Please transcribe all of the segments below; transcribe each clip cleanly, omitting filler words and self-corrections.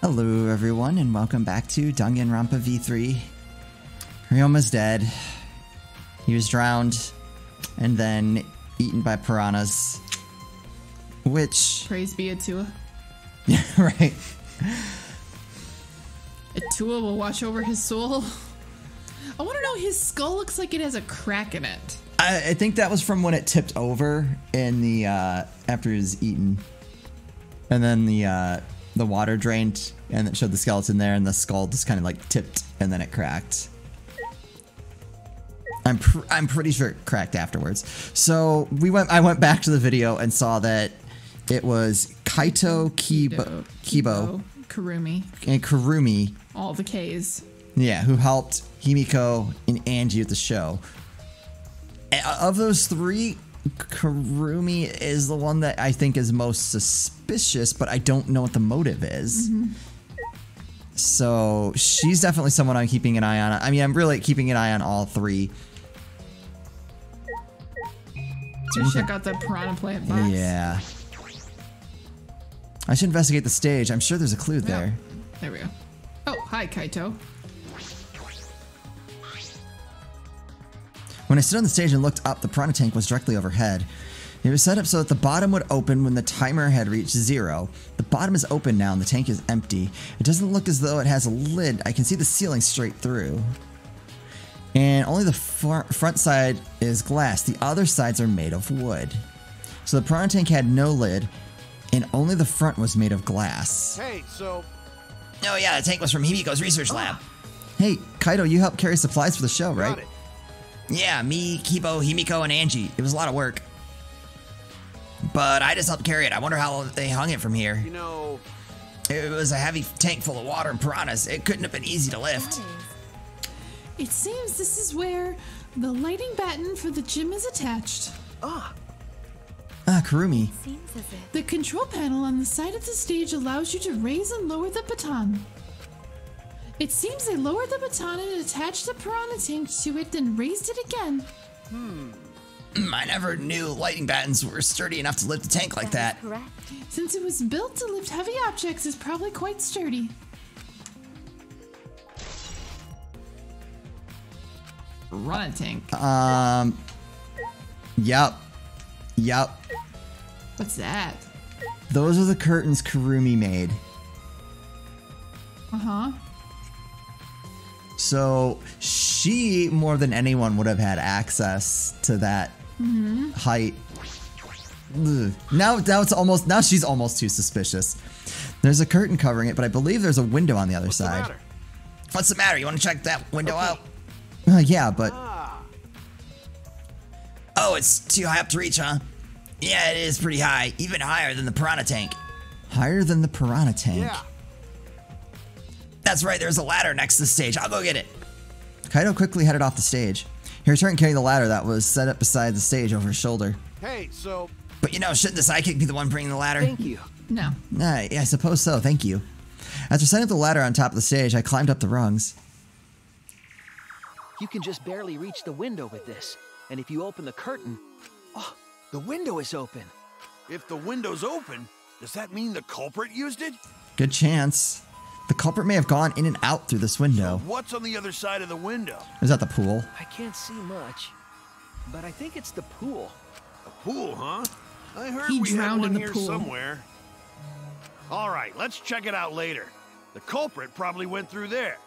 Hello everyone and welcome back to Danganronpa V3. Ryoma's dead. He was drowned and then eaten by piranhas. Which... Praise be Atua. Yeah, right. Atua will watch over his soul. I want to know, his skull looks like it has a crack in it. I think that was from when it tipped over in the, after it was eaten. And then the water drained and it showed the skeleton there and the skull just kind of like tipped and then it cracked. I'm pretty sure it cracked afterwards. So I went back to the video and saw that it was Kaito, Kibo, Kurumi, and Kurumi. All the K's. Yeah, who helped Himiko and Angie at the show. Of those three, Kurumi is the one that I think is most suspicious, but I don't know what the motive is. Mm-hmm. So she's definitely someone I'm keeping an eye on. I mean, I'm really keeping an eye on all three. So check out the piranha plant box. Yeah. I should investigate the stage. I'm sure there's a clue there. Oh, there we go. Oh, hi, Kaito. When I stood on the stage and looked up, the piranha tank was directly overhead. It was set up so that the bottom would open when the timer had reached 0. The bottom is open now and the tank is empty. It doesn't look as though it has a lid. I can see the ceiling straight through. And only the front side is glass. The other sides are made of wood. So the piranha tank had no lid and only the front was made of glass. Hey, so... Oh yeah, the tank was from Himiko's research lab. Hey, Kaito, you helped carry supplies for the show, right? Got it. Yeah, me, Kibo, Himiko, and Angie. It was a lot of work. But I just helped carry it. I wonder how they hung it from here. You know... It was a heavy tank full of water and piranhas. It couldn't have been easy to lift. It seems this is where the lighting batten for the gym is attached. Kurumi. The control panel on the side of the stage allows you to raise and lower the baton. It seems they lowered the baton and attached the piranha tank to it, then raised it again. I never knew lighting battens were sturdy enough to lift a tank like that. Correct. Since it was built to lift heavy objects, it's probably quite sturdy. Piranha tank. Yep. What's that? Those are the curtains Kurumi made. Uh-huh. So she, more than anyone, would have had access to that height. Ugh. Now she's almost too suspicious. There's a curtain covering it, but I believe there's a window on the other side. What's the matter? You want to check that window out? Yeah, but... Oh, it's too high up to reach, huh? Yeah, it is pretty high. Even higher than the piranha tank. Higher than the piranha tank? Yeah. That's right, there's a ladder next to the stage. I'll go get it. Kaito quickly headed off the stage. He returned carrying the ladder that was set up beside the stage over his shoulder. Hey, so... But you know, shouldn't the sidekick be the one bringing the ladder? Thank you. No. Yeah, I suppose so, thank you. After setting up the ladder on top of the stage, I climbed up the rungs. You can just barely reach the window with this. And if you open the curtain... Oh, the window is open. If the window's open, does that mean the culprit used it? Good chance. The culprit may have gone in and out through this window. What's on the other side of the window? Is that the pool? I can't see much, but I think it's the pool. A pool, huh? I heard He we had drowned one in the here pool. somewhere. All right, let's check it out later. The culprit probably went through there.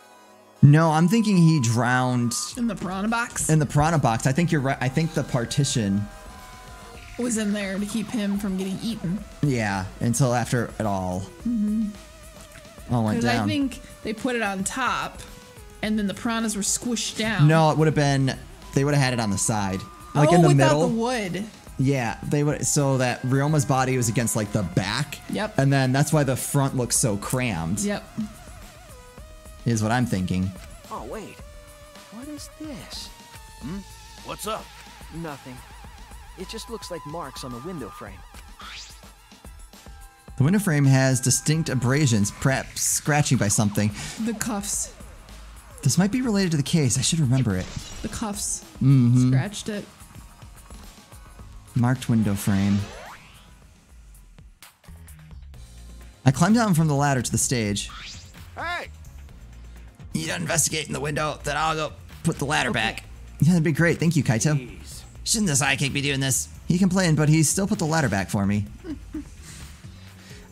No, I'm thinking he drowned In the piranha box? in the piranha box. I think you're right. I think the partition... Was in there to keep him from getting eaten. Yeah, until after it all... all went Because down. I think they put it on top, and then the piranhas were squished down. No, it would have been... They would have had it on the side. Like oh, in the without middle. the wood. Yeah, they would... So that Ryoma's body was against, like, the back. Yep. And then that's why the front looks so crammed. Yep. Is what I'm thinking. Oh, wait. What is this? What's up? Nothing. It just looks like marks on the window frame. The window frame has distinct abrasions, perhaps scratching by something. The cuffs. This might be related to the case. I should remember it. The cuffs. Mm-hmm. Scratched it. Marked window frame. I climbed down from the ladder to the stage. Hey! You done investigating the window? Then I'll go put the ladder back. Yeah, that'd be great. Thank you, Kaito. Jeez. Shouldn't the sidekick be doing this? He complained, but he still put the ladder back for me.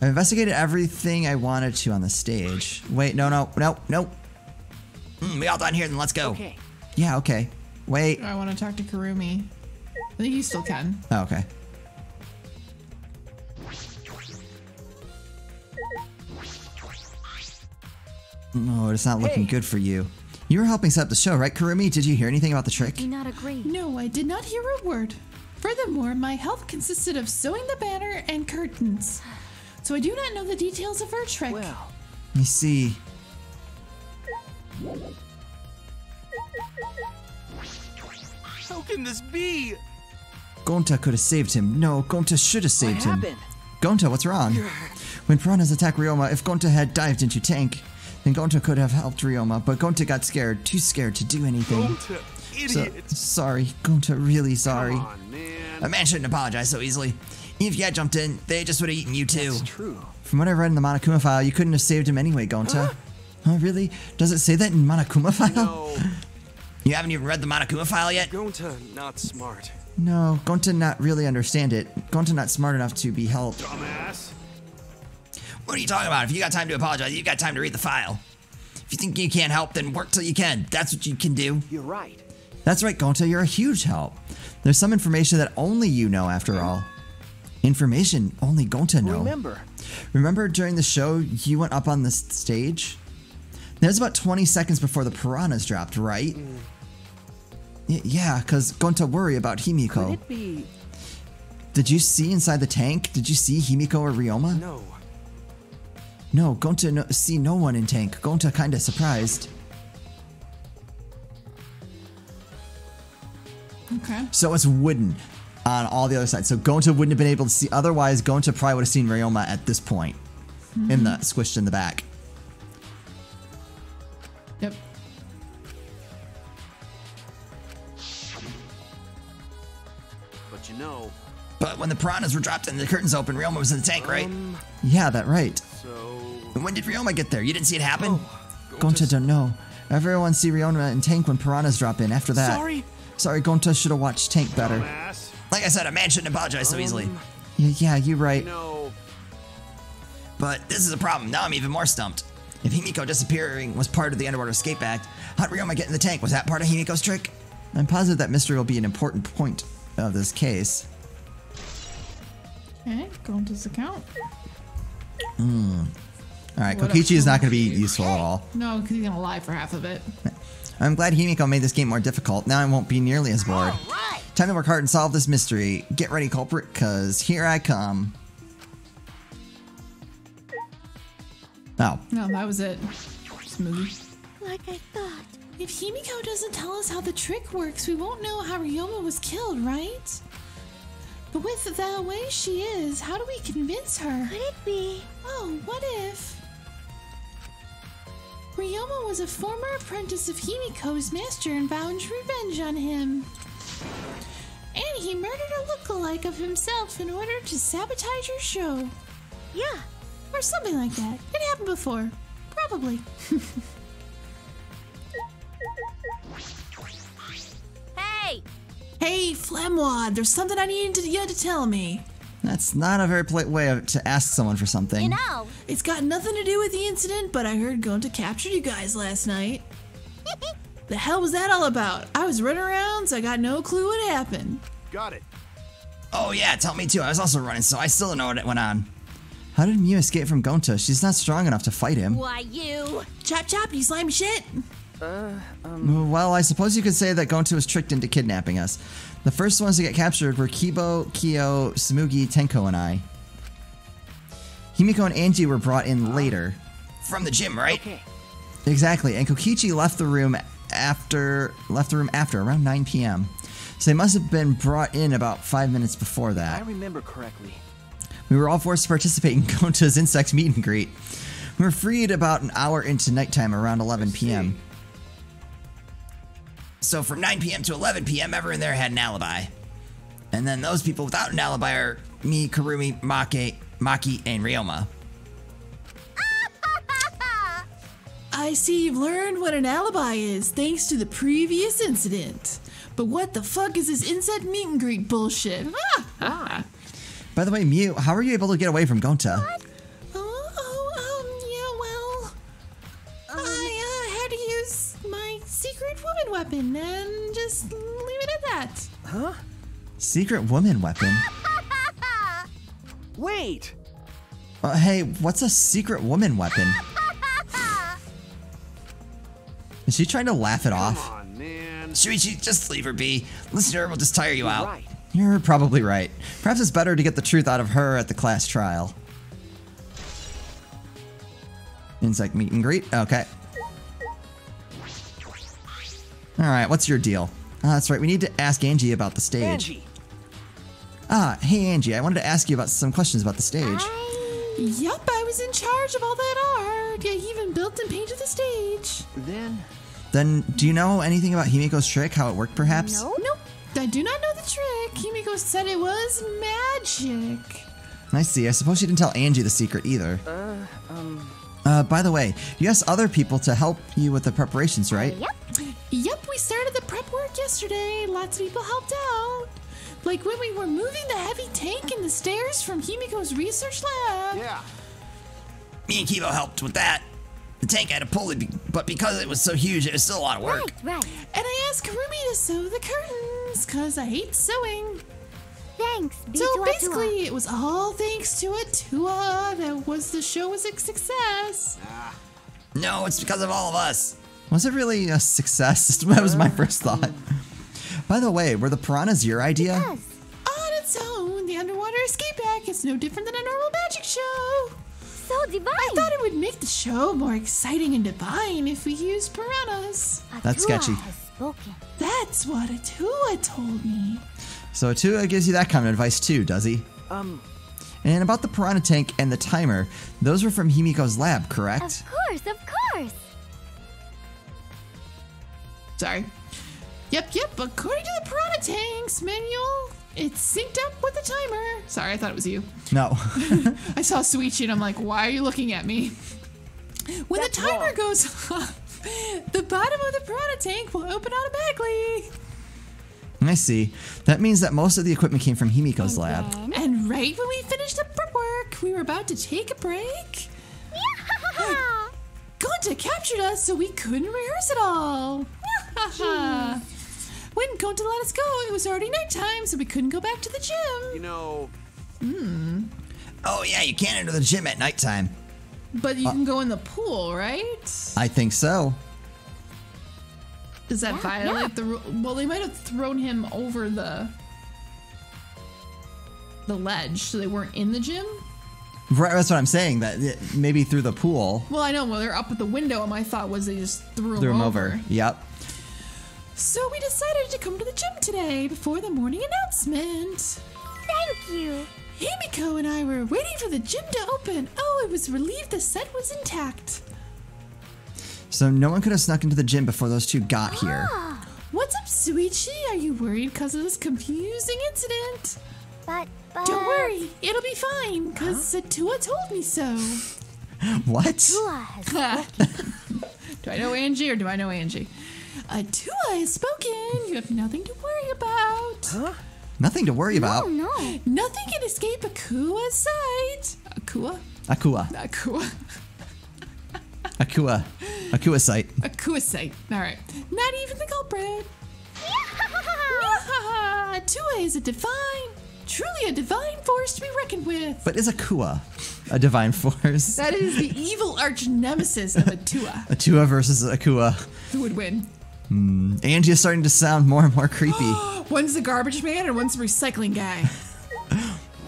I've investigated everything I wanted to on the stage. Wait, no. We all done here, then let's go. Okay. Yeah, okay. Wait. I want to talk to Kurumi. I think you still can. Oh, okay. Oh, it's not looking good for you. You were helping set up the show, right, Kurumi? Did you hear anything about the trick? Do not agree. No, I did not hear a word. Furthermore, my help consisted of sewing the banner and curtains. So I do not know the details of her trick. Well, Let me see. How can this be? Gonta could have saved him. No, Gonta should have saved him. happened? Gonta, what's wrong? When piranhas attacked Ryoma, if Gonta had dived into tank, then Gonta could have helped Ryoma, but Gonta got scared, too scared to do anything. Gonta, So, idiot. sorry, Gonta, really sorry. Come on, man. A man shouldn't apologize so easily. Even if you had jumped in, they just would have eaten you too. it's true. From what I read in the Monokuma file, you couldn't have saved him anyway, Gonta. Oh, really? Does it say that in Monokuma file? No, You haven't even read the Monokuma file yet? Gonta, not smart. No, Gonta not really understand it. Gonta not smart enough to be helped. Dumbass. What are you talking about? If you got time to apologize, you got time to read the file. If you think you can't help, then work till you can. That's what you can do. You're right. That's right, Gonta, you're a huge help. There's some information that only you know after all. Information only Gonta know. Remember during the show, you went up on the stage? There's about 20 seconds before the piranhas dropped, right? Yeah, because Gonta worry about Himiko. Could it be? Did you see inside the tank? Did you see Himiko or Ryoma? No. No, Gonta see no one in tank. Gonta kinda surprised. Okay. So it's wooden on all the other sides. So Gonta wouldn't have been able to see. Otherwise, Gonta probably would have seen Ryoma at this point. In the squished in the back. Yep. But you know, But when the piranhas were dropped and the curtains open, Ryoma was in the tank, right? Yeah, that right. so... And when did Ryoma get there? You didn't see it happen? Gonta's- Gonta don't know. Everyone see Ryoma in tank when piranhas drop in. After that. Sorry, Gonta should have watched tank better. Dumbass. Like I said, a man shouldn't apologize so easily. Yeah, you're right. No. But this is a problem. Now I'm even more stumped. If Himiko disappearing was part of the Underwater Escape Act, how'd Ryoma get in the tank? Was that part of Himiko's trick? I'm positive that mystery will be an important point of this case. Okay, go into his account. Alright, What Kokichi is a- not going to be useful at all. No, because he's gonna lie for half of it. I'm glad Himiko made this game more difficult. Now I won't be nearly as bored. Time to work hard and solve this mystery. Get ready, culprit, cause here I come. Oh. No, that was it. Smooth. Like I thought. If Himiko doesn't tell us how the trick works, we won't know how Ryoma was killed, right? But with the way she is, how do we convince her? Could it be? Oh, what if Ryoma was a former apprentice of Himiko's master and vowed revenge on him? And he murdered a lookalike of himself in order to sabotage her show. Yeah. Or something like that. It happened before. Probably. Hey! Hey, Flamwad, there's something I need you to tell me. That's not a very polite way to ask someone for something. You know. It's got nothing to do with the incident, but I heard Gonta captured you guys last night. The hell was that all about? I was running around, so I got no clue what happened. Got it. Oh yeah, tell me too. I was also running, so I still don't know what went on. How did Miu escape from Gonta? She's not strong enough to fight him. Why, you. Chop chop, you slimy shit! Well, I suppose you could say that Gonta was tricked into kidnapping us. The first ones to get captured were Kibo, Kyo, Sumugi, Tenko, and I. Himiko and Angie were brought in later. From the gym, right? Okay. Exactly, and Kokichi left the room after around 9 p.m. So they must have been brought in about 5 minutes before I that. remember correctly. We were all forced to participate in Gonta's insect meet and greet. We were freed about an hour into nighttime around 11 p.m. So from 9 p.m. to 11 p.m., everyone there had an alibi. And then those people without an alibi are me, Kurumi, Maki, and Ryoma. I see you've learned what an alibi is thanks to the previous incident. But what the fuck is this insect meet and greet bullshit? By the way, Mew, how were you able to get away from Gonta? I had to use my secret woman weapon and just leave it at that. Huh? Secret woman weapon? Wait! Hey, what's a secret woman weapon? Is she trying to laugh it off? Come on, man. Shuichi, just leave her be. Listening to her will just tire you out. Right. You're probably right. Perhaps it's better to get the truth out of her at the class trial. Insect meet and greet? Okay. Alright, what's your deal? That's right, we need to ask Angie about the stage. Angie! Hey Angie, I wanted to ask you about some questions about the stage. Yup, I was in charge of all that art. I even built and painted the stage. Then, do you know anything about Himiko's trick, how it worked perhaps? No. Nope, I do not know the trick. Himiko said it was magic. I see, I suppose she didn't tell Angie the secret either. By the way, you asked other people to help you with the preparations, right? Yup, we started the prep work yesterday. Lots of people helped out. Like when we were moving the heavy tank and the stairs from Himiko's research lab. Yeah. Me and Kibo helped with that. The tank had a pulley, but because it was so huge, it was still a lot of work. Right. And I asked Karumi to sew the curtains, because I hate sewing. Thanks. So basically, it was all thanks to Atua that was the show was a success. No, it's because of all of us. Was it really a success? That was my first thought. By the way, were the piranhas your idea? Yes. On its own, the underwater escape act is no different than a normal magic show. So divine. I thought it would make the show more exciting and divine if we used piranhas. That's sketchy. Has spoken. That's what Atua told me. So Atua gives you that kind of advice too, does he? And about the piranha tank and the timer, those were from Himiko's lab, correct? Of course. Sorry. Yep. According to the piranha tank's manual, it's synced up with the timer. Sorry, I thought it was you. No. I saw Suichi and I'm like, why are you looking at me? When the timer goes off, the bottom of the piranha tank will open automatically. I see. That means that most of the equipment came from Himiko's lab. And right when we finished the prep work, we were about to take a break. Gonta captured us so we couldn't rehearse at all. When Gonta let us go, it was already nighttime, so we couldn't go back to the gym. You know, Oh yeah, you can't enter the gym at nighttime. But you can go in the pool, right? I think so. Does that violate the rule? Well, they might have thrown him over the ledge, so they weren't in the gym. Right, that's what I'm saying. That maybe through the pool. Well, I know. Well, they're up at the window, and my thought was they just threw Threw him him over. over. Yep. So we decided to come to the gym today before the morning announcement. Thank you. Himiko and I were waiting for the gym to open. Oh, I was relieved the set was intact. So no one could have snuck into the gym before those two got here. What's up, Suichi? Are you worried because of this confusing incident? But Don't worry, it'll be fine, because Atua told me so. What? Atua has spoken. Do I know Angie or do I know Angie? Atua has spoken. You have nothing to worry about. Nothing to worry about. No. Nothing can escape Akua's sight. Akua? Akua. Akua sight. Akua's sight. All right. Not even the culprit. Atua is truly a divine force to be reckoned with. But is Akua a divine force? That is the evil arch nemesis of Atua. Atua versus Akua. Who would win? Angie is starting to sound more and more creepy. One's the garbage man and one's the recycling guy.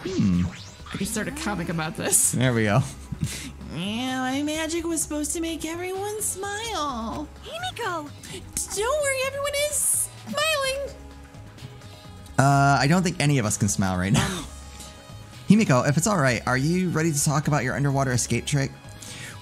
I could start a comic about this. There we go. Yeah, my magic was supposed to make everyone smile. Himiko. Don't worry, everyone is smiling. I don't think any of us can smile right now. Himiko, if it's alright, are you ready to talk about your underwater escape trick?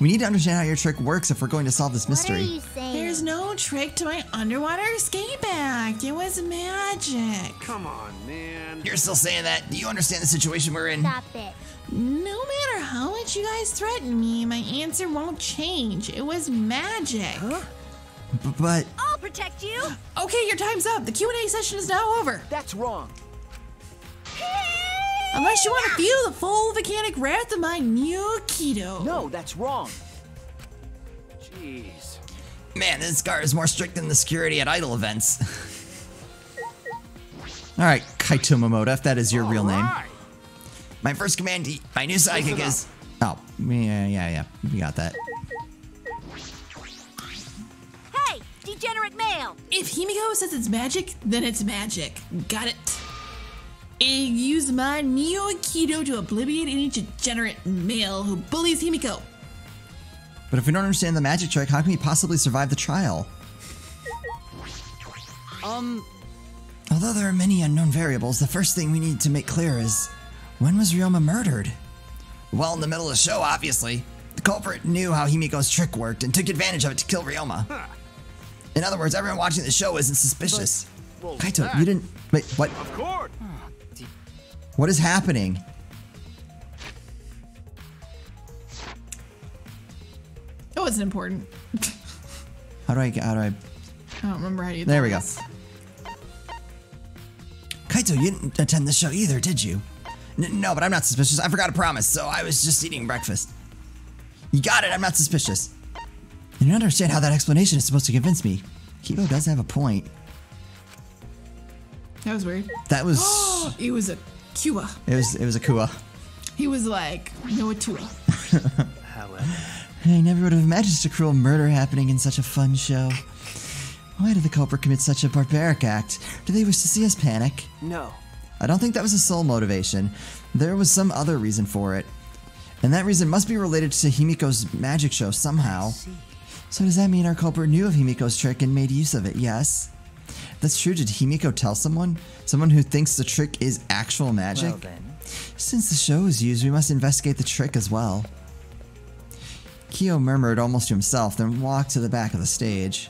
We need to understand how your trick works if we're going to solve this What are mystery. you saying? There's no trick to my underwater escape act. It was magic. come on, man. You're still saying that? Do you understand the situation we're in? Stop it. No matter how you guys threaten me, my answer won't change. It was magic. Huh? But I'll protect you. Okay, your time's up. The Q&A session is now over. That's wrong. Unless you want to feel the full volcanic wrath of my new keto. No, that's wrong. Jeez. man, this guard is more strict than the security at idol events. Alright, Kaito Momoda, if that is your real name. My first command, my new sidekick is... Oh, yeah, we got that. Hey, degenerate male! If Himiko says it's magic, then it's magic. Got it. Use my Neo Aikido to obliviate any degenerate male who bullies Himiko. But if we don't understand the magic trick, how can we possibly survive the trial? Although there are many unknown variables, the first thing we need to make clear is, when was Ryoma murdered? Well, in the middle of the show, obviously. The culprit knew how Himiko's trick worked and took advantage of it to kill Ryoma. In other words, everyone watching the show isn't suspicious. Well, Kaito, you didn't... Wait, what? Of course. What is happening? It wasn't important. How do I... I don't remember how you. There we go. this. Kaito, you didn't attend the show either, did you? No, but I'm not suspicious. I forgot a promise, so I was just eating breakfast. You got it, I'm not suspicious. You don't understand how that explanation is supposed to convince me. Kibo does have a point. That was weird. That was... It was a Kua. It was a Kua. He was like, no Tua. However, I never would have imagined such a cruel murder happening in such a fun show. Why did the culprit commit such a barbaric act? Do they wish to see us panic? no. I don't think that was his sole motivation. There was some other reason for it. And that reason must be related to Himiko's magic show somehow. So does that mean our culprit knew of Himiko's trick and made use of it? Yes. If that's true, did Himiko tell someone? Someone who thinks the trick is actual magic? Well then. Since the show is used, we must investigate the trick as well. Kyo murmured almost to himself, then walked to the back of the stage.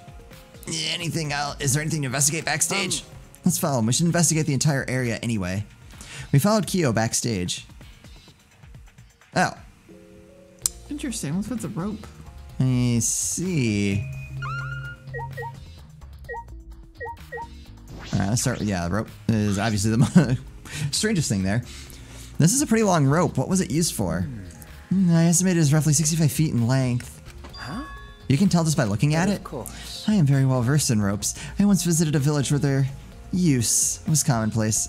Anything else? Is there anything to investigate backstage? Let's follow him. We should investigate the entire area anyway. We followed Kyo backstage. Oh. Interesting. What's with the rope? Let me see. Alright, let's start. Yeah, the rope is obviously the strangest thing there. This is a pretty long rope. What was it used for? I estimate it is roughly 65 feet in length. Huh? You can tell this by looking at it. Of course. I am very well versed in ropes. I once visited a village where their use was commonplace.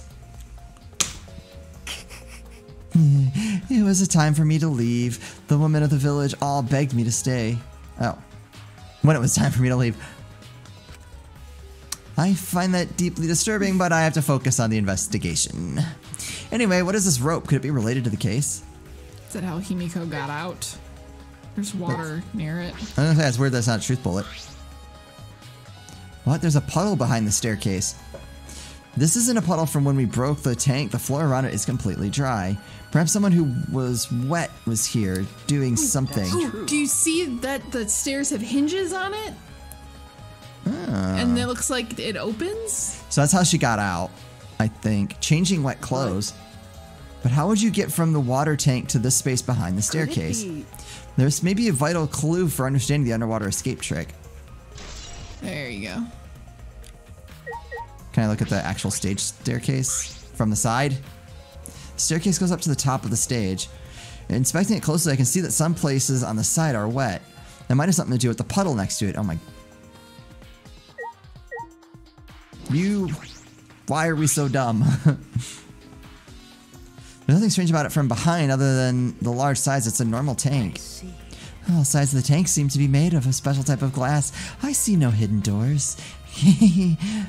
It was a time for me to leave. The women of the village all begged me to stay. Oh. When it was time for me to leave. I find that deeply disturbing, but I have to focus on the investigation. Anyway, what is this rope? Could it be related to the case? Is that how Himiko got out? There's water near it. I don't know if that's weird that's not a truth bullet. What? There's a puddle behind the staircase. This isn't a puddle from when we broke the tank. The floor around it is completely dry. Perhaps someone who was wet was here doing something. Ooh, do you see that the stairs have hinges on it? And it looks like it opens? So that's how she got out, I think. Changing wet clothes. But how would you get from the water tank to this space behind the staircase? There's maybe a vital clue for understanding the underwater escape trick. There you go. Can I look at the actual stage staircase from the side? The staircase goes up to the top of the stage. Inspecting it closely, I can see that some places on the side are wet. That might have something to do with the puddle next to it. Oh my... Why are we so dumb? There's nothing strange about it from behind other than the large size. It's a normal tank. All sides of the tank seem to be made of a special type of glass. I see no hidden doors.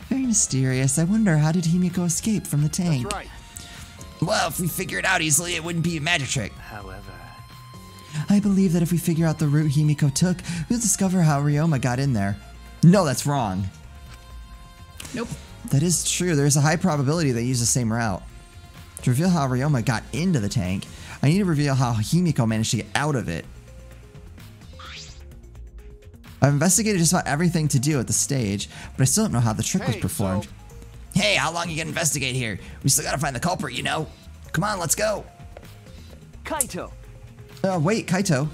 Very mysterious. I wonder, how did Himiko escape from the tank? That's right. Well, if we figure it out easily, it wouldn't be a magic trick. However, I believe that if we figure out the route Himiko took, we'll discover how Ryoma got in there. No, that's wrong. Nope. That is true. There's a high probability they use the same route. To reveal how Ryoma got into the tank, I need to reveal how Himiko managed to get out of it. I've investigated just about everything to do at the stage, but I still don't know how the trick was performed. Hey, how long you gonna investigate here? We still gotta find the culprit, you know? Come on, let's go. Kaito, Wait, Kaito.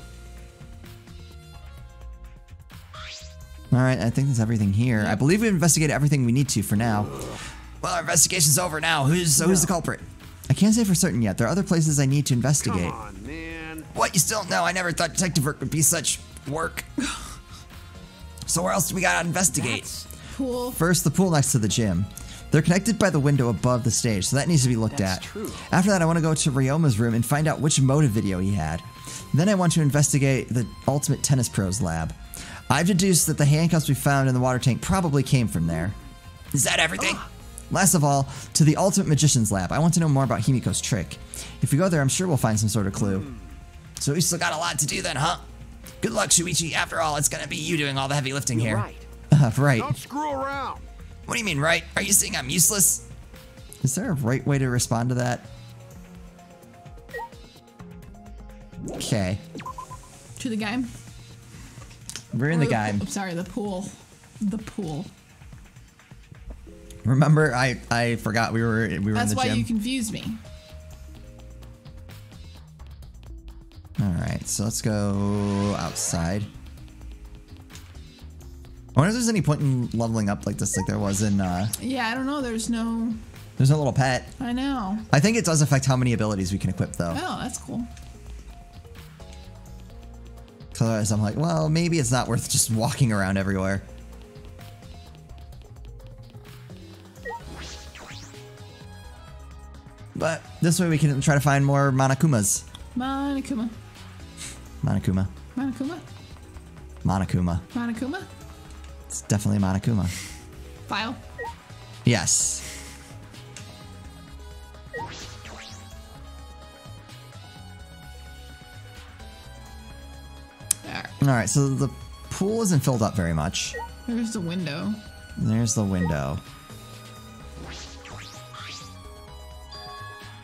Alright, I think that's everything here. I believe we've investigated everything we need to for now. Well, our investigation's over now. Who's the culprit? I can't say for certain yet. There are other places I need to investigate. Come on, man. What? You still don't know? I never thought detective work would be such work. So where else do we gotta investigate? Pool. First, the pool next to the gym. They're connected by the window above the stage, so that needs to be looked at. True. After that, I want to go to Ryoma's room and find out which motive video he had. Then I want to investigate the Ultimate Tennis Pros lab. I've deduced that the handcuffs we found in the water tank probably came from there. Is that everything? Last of all, to the Ultimate Magician's lab. I want to know more about Himiko's trick. If we go there, I'm sure we'll find some sort of clue. So we still got a lot to do then, huh? Good luck, Shuichi. After all, it's gonna be you doing all the heavy lifting here. Right. Right. Don't screw around. What do you mean, right? Are you saying I'm useless? Is there a right way to respond to that? Okay. To the game. We're in the game. I'm sorry, the pool. The pool. Remember, I forgot we were in the gym. That's why you confused me. Alright, so let's go outside. I wonder if there's any point in leveling up like this, like there was in, Yeah, I don't know. There's no little pet. I know. I think it does affect how many abilities we can equip, though. Oh, that's cool. So otherwise I'm like, well, maybe it's not worth just walking around everywhere. But this way we can try to find more Monokumas. Monokuma. Monokuma. Monokuma? Monokuma. Monokuma? It's definitely Monokuma. File. Yes. Alright, so the pool isn't filled up very much. There's the window. There's the window.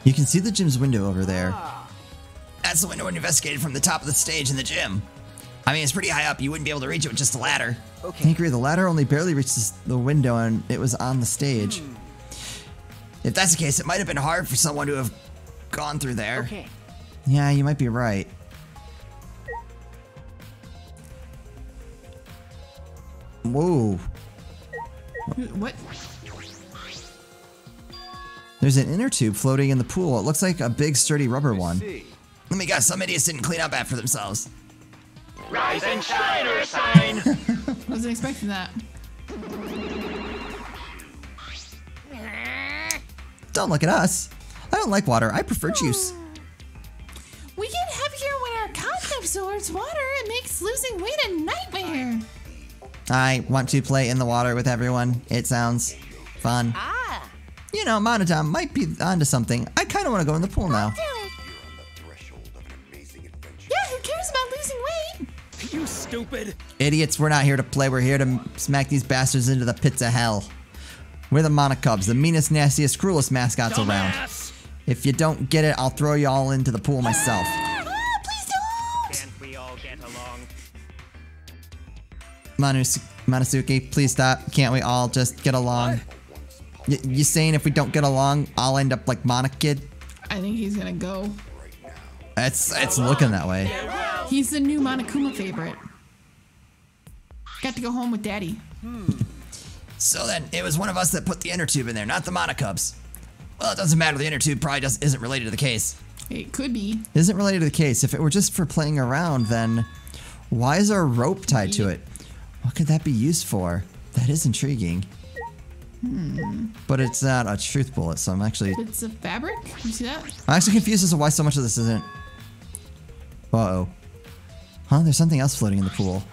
You can see the gym's window over there. That's the window we investigated from the top of the stage in the gym. I mean, it's pretty high up. You wouldn't be able to reach it with just a ladder. Okay. I agree. The ladder only barely reaches the window and it was on the stage. If that's the case, it might have been hard for someone to have gone through there. Okay. Yeah, you might be right. Whoa. What? There's an inner tube floating in the pool. It looks like a big, sturdy rubber one. See. Let me guess, some idiots didn't clean up after themselves. Rise and shine or sign. Wasn't expecting that. Don't look at us. I don't like water. I prefer juice. We get heavier when our content absorbs water. It makes losing weight a nightmare. I want to play in the water with everyone. It sounds fun. Ah. You know, Monodam might be onto something. I kind of want to go in the pool now. Yeah, who cares about losing weight? You stupid. Idiots, we're not here to play. We're here to smack these bastards into the pits of hell. We're the Monocubs, the meanest, nastiest, cruelest mascots around. Dumbass. If you don't get it, I'll throw you all into the pool myself. Please don't. Can't we all get along? Monosuke, please stop. Can't we all just get along? You saying if we don't get along, I'll end up like Monokid? I think he's gonna go. It's looking that way. He's the new Monokuma favorite. Got to go home with Daddy. So then, it was one of us that put the inner tube in there, not the Monocubs. Well, it doesn't matter. The inner tube probably isn't related to the case. It could be. It isn't related to the case. If it were just for playing around, then why is there a rope tied to it? What could that be used for? That is intriguing. But it's not a truth bullet, so I'm actually It's a fabric. You see that? confused as to why so much of this isn't. Uh-oh. Huh? There's something else floating in the pool.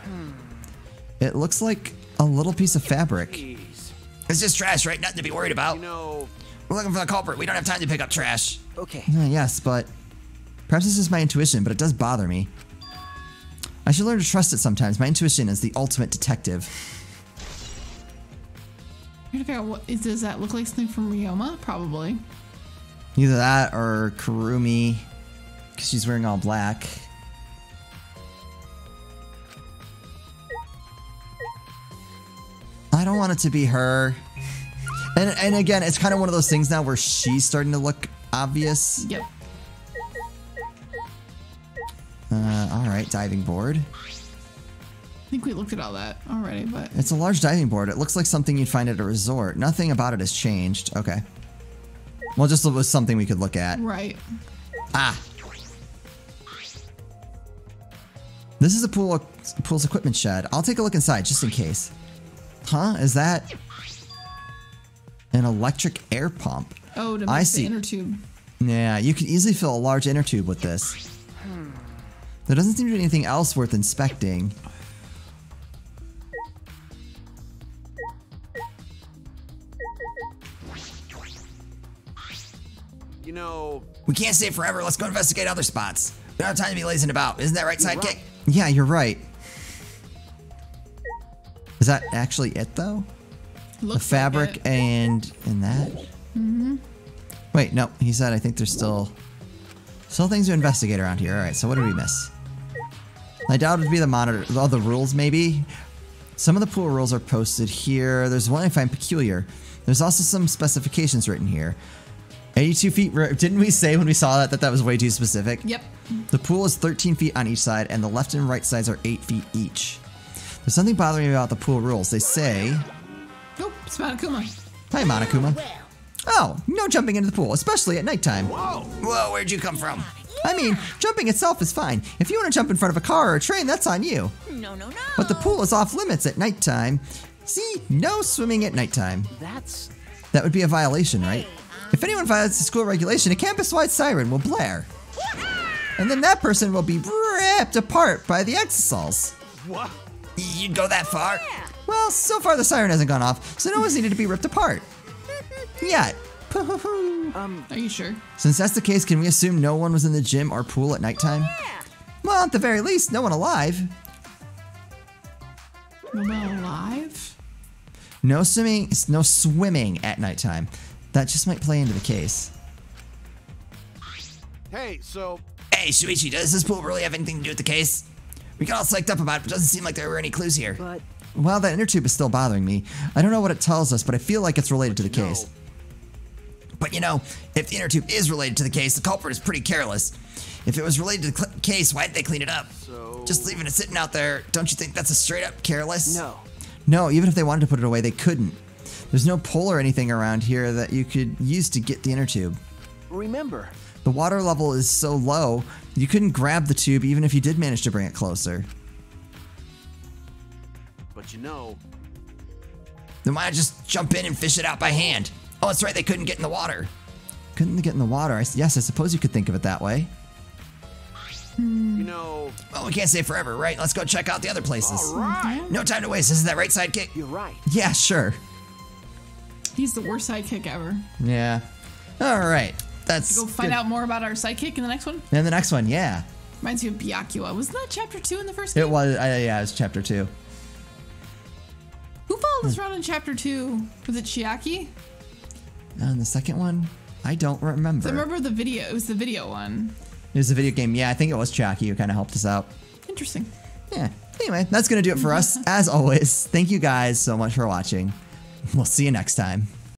It looks like a little piece of fabric. Jeez. It's just trash, right? Nothing to be worried about. You know, We're looking for the culprit. We don't have time to pick up trash. Okay. Yes, but perhaps this is my intuition, but it does bother me. I should learn to trust it sometimes. My intuition is the ultimate detective. I'm trying to figure out does that look like something from Ryoma? Probably. Either that or Kurumi, because she's wearing all black. I don't want it to be her. And again, it's kind of one of those things now where she's starting to look obvious. Yep. right? Diving board. I think we looked at all that already, but... It's a large diving board. It looks like something you'd find at a resort. Nothing about it has changed. Okay. Well, just was something we could look at. Right. Ah. This is a pool's equipment shed. I'll take a look inside just in case. Huh? Is that an electric air pump? Oh, to I mix see. the inner tube. Yeah, you could easily fill a large inner tube with this. There doesn't seem to be anything else worth inspecting. You know... We can't stay forever. Let's go investigate other spots. We don't have time to be lazing about. Isn't that right, sidekick? Yeah, you're right. Is that actually it, though? Looks The fabric like it. and that? Mm-hmm. Wait, no. He said I think there's still things to investigate around here. All right, so what did we miss? I doubt it'd be the monitor. All the rules, maybe? Some of the pool rules are posted here. There's one I find peculiar. There's also some specifications written here. 82 feet. Didn't we say when we saw that that was way too specific? Yep. The pool is 13 feet on each side, and the left and right sides are 8 feet each. There's something bothering me about the pool rules. They say... Nope, it's Monokuma. Hi, Monokuma. Oh, no jumping into the pool, especially at nighttime. Whoa, where'd you come from? I mean, jumping itself is fine. If you want to jump in front of a car or a train, that's on you. No, no, no. But the pool is off limits at nighttime. See, no swimming at nighttime. That would be a violation, right? If anyone violates the school regulation, a campus-wide siren will blare. And then that person will be ripped apart by the exosols. What? You'd go that far? Well, so far the siren hasn't gone off, so no one's needed to be ripped apart. Yet. Are you sure? Since that's the case, can we assume no one was in the gym or pool at nighttime? Well, at the very least, no one alive. No one alive? No swimming at nighttime. That just might play into the case. Hey, so... Hey, Shuichi, does this pool really have anything to do with the case? We got all psyched up about it, but it doesn't seem like there were any clues here. But... Well, that inner tube is still bothering me. I don't know what it tells us, but I feel like it's related to the case. But you know, if the inner tube is related to the case, the culprit is pretty careless. If it was related to the case, why didn't they clean it up? Just leaving it sitting out there, don't you think that's a straight up careless? No. No, even if they wanted to put it away, they couldn't. There's no pole or anything around here that you could use to get the inner tube. Remember. The water level is so low, you couldn't grab the tube even if you did manage to bring it closer. But you know... Then why not just jump in and fish it out by hand? Oh, that's right, they couldn't get in the water. Couldn't get in the water? Yes, I suppose you could think of it that way. You know... Well, we can't stay forever, right? Let's go check out the other places. All right. No time to waste. Isn't that right, sidekick? You're right. Yeah, sure. He's the worst sidekick ever. Yeah. All right. That's Go find good. out more about our sidekick in the next one. And the next one, yeah. Reminds me of Byakuya. Wasn't that chapter 2 in the first game? It was, yeah, it was chapter 2. Who followed us around in chapter 2? Was it Chiaki? And the second one, I don't remember. I remember the video. It was the video one. It was a video game. Yeah, I think it was Chucky who kind of helped us out. Interesting. Yeah. Anyway, that's going to do it for us. As always, thank you guys so much for watching. We'll see you next time.